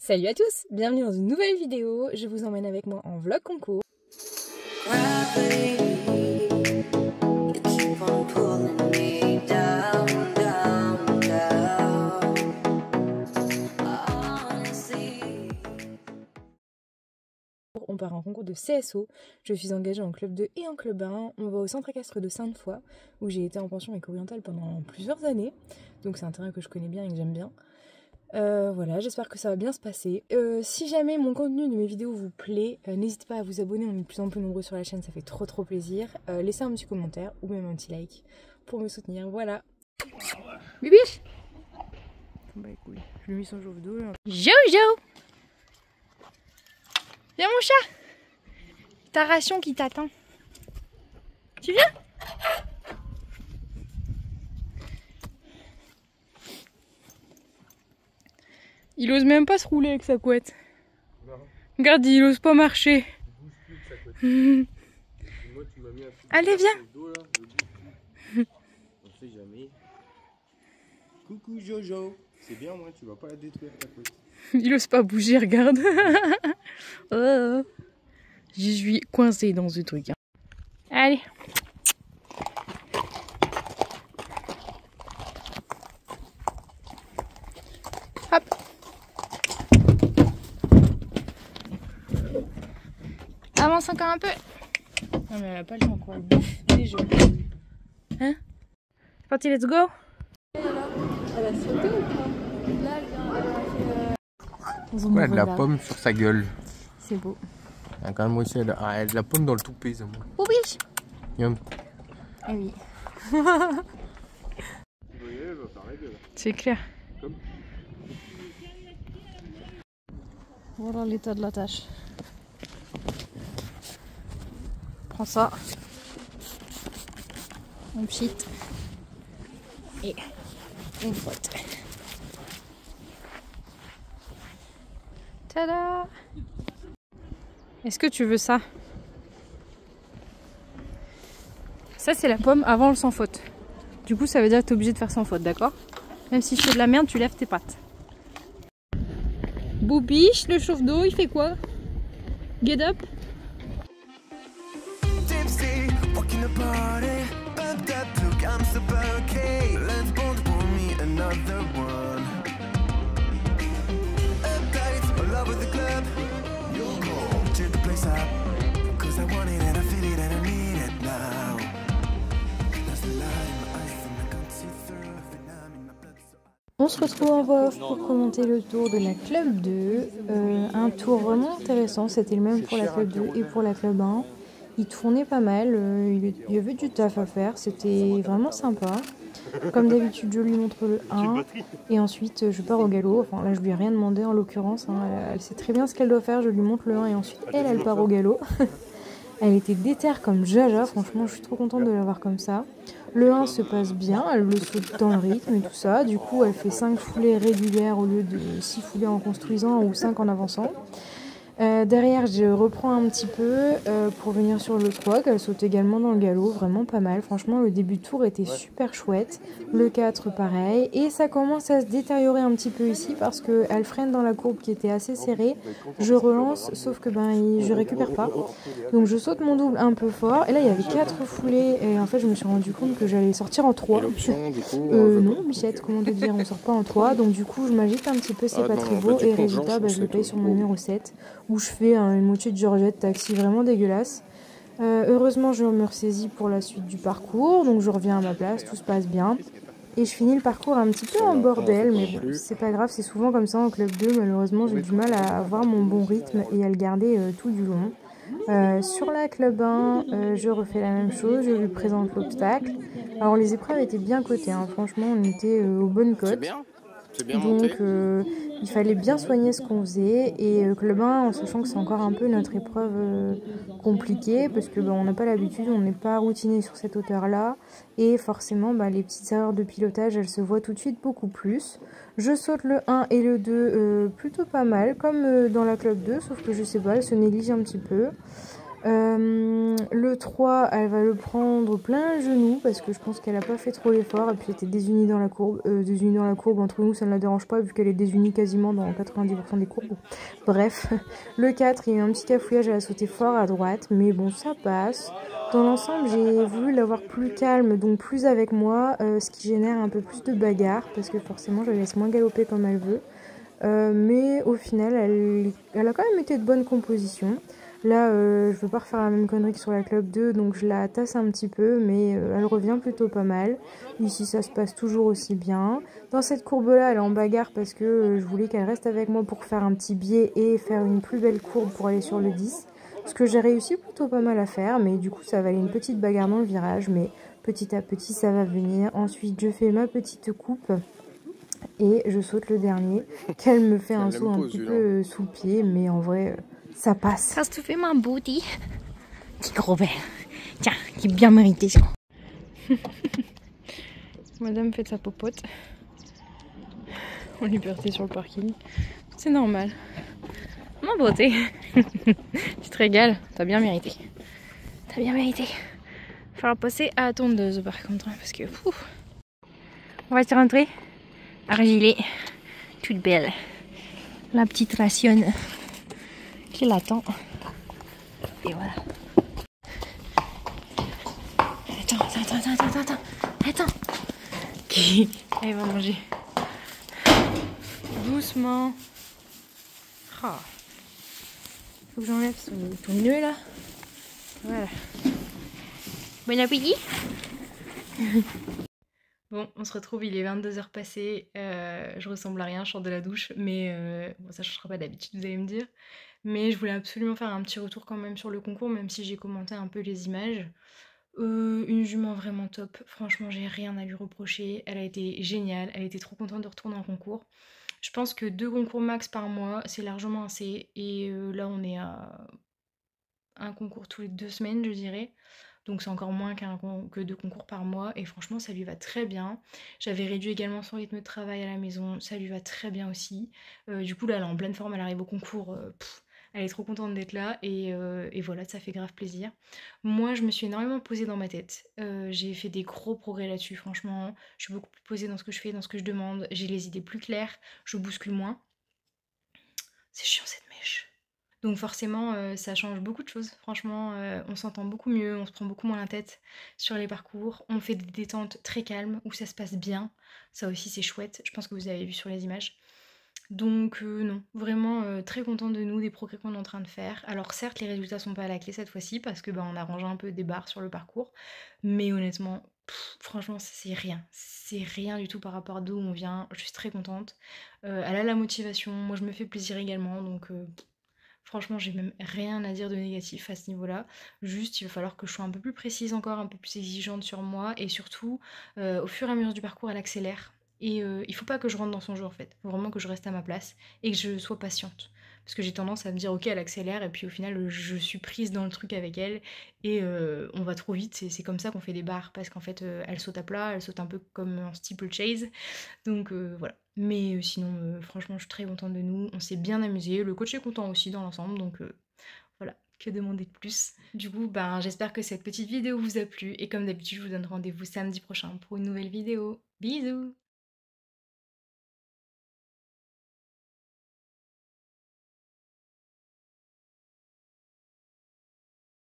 Salut à tous, bienvenue dans une nouvelle vidéo. Je vous emmène avec moi en vlog concours. On part en concours de CSO, je suis engagée en club 2 et en club 1. On va au centre équestre de Sainte-Foy où j'ai été en pension éco-orientale pendant plusieurs années. Donc c'est un terrain que je connais bien et que j'aime bien. Voilà, j'espère que ça va bien se passer. Si jamais mon contenu de mes vidéos vous plaît, n'hésitez pas à vous abonner, on est de plus en plus nombreux sur la chaîne, ça fait trop plaisir. Laissez un petit commentaire ou même un petit like pour me soutenir, voilà. Bibiche. Bah écoute, je lui ai mis son jour d'eau. Jojo. Viens mon chat. Ta ration qui t'attend. Tu viens? Il ose même pas se rouler avec sa couette. Non. Regarde, il ose pas marcher. Il bouge plus avec sa couette. Moi, tu m'as mis un petit allez, viens. Dos, là, on sait jamais. Coucou Jojo. C'est bien, moi, tu vas pas la détruire ta couette. Il ose pas bouger, regarde. Oh. Je suis coincée dans ce truc. Hein. Allez. Hop. Avance encore un peu. Non mais elle a pas le temps quoi, elle bouffe les jeux. Hein? C'est parti, let's go. Elle a sauté ou pas? Là elle vient, elle a de la pomme sur sa gueule. C'est beau. Quand même aussi, elle a de la pomme dans le toupet, ça moi. Oh biche. Yum. Ah oui. C'est clair. Voilà l'état de la tâche. Prends ça. On pchit. Et on frotte. Tada! Est-ce que tu veux ça? Ça c'est la pomme avant le sans faute. Du coup ça veut dire que tu es obligé de faire sans faute, d'accord? Même si je fais de la merde, tu lèves tes pattes. Boubiche, le chauffe d'eau, il fait quoi? Get up. On se retrouve en voix off pour commenter le tour de la Club 2. Un tour vraiment intéressant, c'était le même pour la Club 2 et pour la Club 1. Il tournait pas mal, il y avait du taf à faire, c'était vraiment sympa. Comme d'habitude, je lui montre le 1 et ensuite je pars au galop. Enfin là, je lui ai rien demandé en l'occurrence, hein. Elle sait très bien ce qu'elle doit faire, je lui montre le 1 et ensuite elle part au galop. Elle était déterre comme Jaja, franchement je suis trop contente de la voir comme ça. Le 1 se passe bien, elle le saute dans le rythme et tout ça. Du coup elle fait 5 foulées régulières au lieu de 6 foulées en construisant ou 5 en avançant. Derrière je reprends un petit peu pour venir sur le 3 qu'elle saute également dans le galop, vraiment pas mal. Franchement le début de tour était super chouette. Le 4 pareil et ça commence à se détériorer un petit peu ici parce qu'elle freine dans la courbe qui était assez serrée. Je relance sauf que je récupère pas. Donc je saute mon double un peu fort et là il y avait 4 foulées et en fait je me suis rendu compte que j'allais sortir en 3. Non Michette, comment te dire, on sort pas en 3 donc du coup je m'agite un petit peu, c'est pas très beau et résultat je le paye sur mon numéro 7 où je fais une moitié de Georgette taxi vraiment dégueulasse. Heureusement je me ressaisis pour la suite du parcours donc je reviens à ma place, tout se passe bien. Et je finis le parcours un petit peu en bordel, mais bon, c'est pas grave, c'est souvent comme ça en club 2, malheureusement j'ai du mal à avoir mon bon rythme et à le garder tout du long. Sur la club 1, je refais la même chose, je lui présente l'obstacle. Alors les épreuves étaient bien cotées, hein. Franchement on était aux bonnes cotes. Donc il fallait bien soigner ce qu'on faisait et club 1 en sachant que c'est encore un peu notre épreuve compliquée parce que on n'a pas l'habitude, on n'est pas routiné sur cette hauteur là et forcément les petites erreurs de pilotage elles se voient tout de suite beaucoup plus. Je saute le 1 et le 2 plutôt pas mal comme dans la club 2 sauf que je sais pas, elle se néglige un petit peu. Le 3, elle va le prendre plein genou parce que je pense qu'elle a pas fait trop l'effort et puis elle était désunie dans la courbe. Désunie dans la courbe, entre nous ça ne la dérange pas vu qu'elle est désunie quasiment dans 90% des courbes. Bref, le 4, il y a eu un petit cafouillage, elle a sauté fort à droite, mais bon ça passe. Dans l'ensemble, j'ai voulu l'avoir plus calme, donc plus avec moi, ce qui génère un peu plus de bagarre parce que forcément je la laisse moins galoper comme elle veut. Mais au final, elle a quand même été de bonne composition. Là, je veux pas refaire la même connerie que sur la Club 2, donc je la tasse un petit peu, mais elle revient plutôt pas mal. Ici, ça se passe toujours aussi bien. Dans cette courbe-là, elle est en bagarre parce que je voulais qu'elle reste avec moi pour faire un petit biais et faire une plus belle courbe pour aller sur le 10. Ce que j'ai réussi plutôt pas mal à faire, mais du coup, ça va aller une petite bagarre dans le virage, mais petit à petit, ça va venir. Ensuite, je fais ma petite coupe. Et je saute le dernier, qu'elle me fait un saut un petit peu sous le pied, mais en vrai, ça passe. Qu'est-ce que tu fais, mon booty? Petit gros verre. Tiens, qui est bien mérité, ça. Madame fait de sa popote. En liberté sur le parking. C'est normal. Mon beauté. Tu te régales, t'as bien mérité. T'as bien mérité. Il va falloir passer à la tondeuse par contre, parce que... Ouf. On va se rentrer. Argilée, toute belle. La petite rationne qui l'attend. Et voilà. Attends. Elle va manger. Doucement. Oh. Faut que j'enlève ton nœud là. Voilà. Bon appétit. Bon, on se retrouve, il est 22h passées, je ressemble à rien, je sors de la douche, mais bon, ça changera pas d'habitude, vous allez me dire. Mais je voulais absolument faire un petit retour quand même sur le concours, même si j'ai commenté un peu les images. Une jument vraiment top, franchement j'ai rien à lui reprocher, elle a été géniale, elle était trop contente de retourner en concours. Je pense que 2 concours max par mois, c'est largement assez, et là on est à un concours tous les 2 semaines, je dirais. Donc c'est encore moins que 2 concours par mois et franchement ça lui va très bien. J'avais réduit également son rythme de travail à la maison, ça lui va très bien aussi. Du coup là elle est en pleine forme, elle arrive au concours, elle est trop contente d'être là et voilà, ça fait grave plaisir. Moi je me suis énormément posée dans ma tête, j'ai fait des gros progrès là-dessus franchement. Je suis beaucoup plus posée dans ce que je fais, dans ce que je demande, j'ai les idées plus claires, je bouscule moins. C'est chiant cette mèche. Donc forcément, ça change beaucoup de choses. Franchement, on s'entend beaucoup mieux, on se prend beaucoup moins la tête sur les parcours. On fait des détentes très calmes, où ça se passe bien. Ça aussi, c'est chouette. Je pense que vous avez vu sur les images. Donc non, vraiment très contente de nous, des progrès qu'on est en train de faire. Alors certes, les résultats sont pas à la clé cette fois-ci, parce que on a rangé un peu des barres sur le parcours. Mais honnêtement, franchement, c'est rien. C'est rien du tout par rapport à d'où on vient. Je suis très contente. Elle a la motivation, moi je me fais plaisir également, donc... franchement, j'ai même rien à dire de négatif à ce niveau-là. Juste, il va falloir que je sois un peu plus précise encore, un peu plus exigeante sur moi. Et surtout, au fur et à mesure du parcours, elle accélère. Et il faut pas que je rentre dans son jeu en fait. Il faut vraiment que je reste à ma place et que je sois patiente. Parce que j'ai tendance à me dire ok elle accélère et puis au final je suis prise dans le truc avec elle et on va trop vite. C'est comme ça qu'on fait des barres parce qu'en fait elle saute à plat, elle saute un peu comme en steeplechase. Donc voilà. Mais sinon, franchement, je suis très contente de nous. On s'est bien amusé. Le coach est content aussi dans l'ensemble. Donc voilà, que demander de plus. Du coup, j'espère que cette petite vidéo vous a plu. Et comme d'habitude, je vous donne rendez-vous samedi prochain pour une nouvelle vidéo. Bisous!